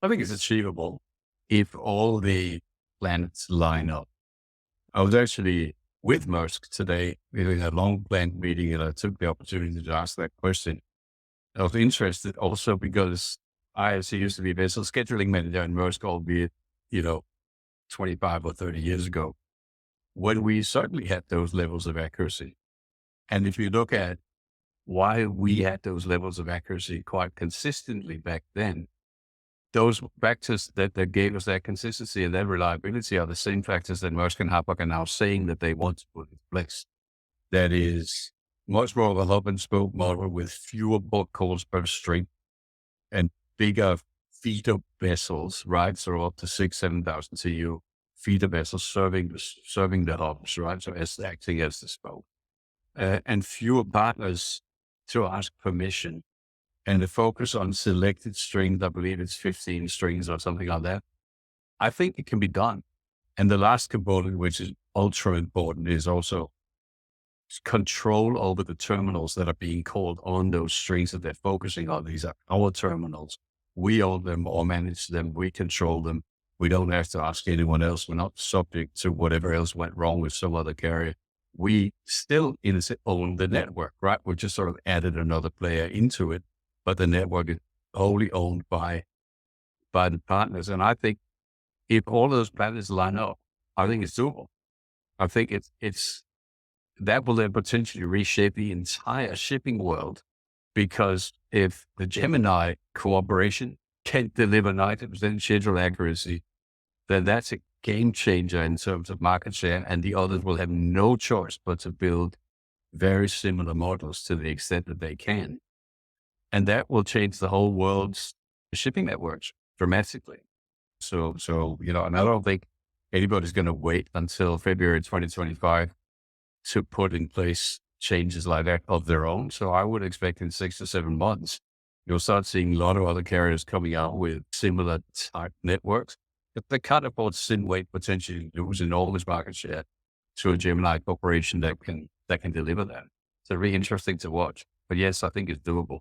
I think it's achievable if all the planets line up. I was actually with Maersk today. We had a long planned meeting and I took the opportunity to ask that question. I was interested also because I actually used to be a vessel scheduling manager in Maersk, albeit, you know, 25 or 30 years ago, when we certainly had those levels of accuracy. And if you look at why we had those levels of accuracy quite consistently back then, those factors that gave us that consistency and that reliability are the same factors that Maersk and Hapag are now saying that they want to put in place. That is much more of a hub and spoke model with fewer port calls per string and bigger feeder vessels, right? So up to 7,000 TEU feeder vessels serving the hubs, right? So as acting as the spoke, and fewer partners to ask permission, and the focus on selected strings. I believe it's 15 strings or something like that. I think it can be done. And the last component, which is ultra important, is also control over the terminals that are being called on those strings that they're focusing on. These are our terminals. We own them or manage them. We control them. We don't have to ask anyone else. We're not subject to whatever else went wrong with some other carrier. We still own the network, right? We just sort of added another player into it, but the network is wholly owned by the partners. And I think if all those planets line up, I think it's doable. I think it's that will then potentially reshape the entire shipping world, because if the Gemini Cooperation can deliver 90% schedule accuracy, then that's a game changer in terms of market share, and the others will have no choice but to build very similar models to the extent that they can. And that will change the whole world's shipping networks dramatically. So, and I don't think anybody's going to wait until February 2025 to put in place changes like that of their own. So I would expect in 6 to 7 months, you'll start seeing a lot of other carriers coming out with similar type networks. If they can't afford to sit and wait, potentially lose enormous market share to a Gemini corporation that can deliver that. So really interesting to watch. But yes, I think it's doable.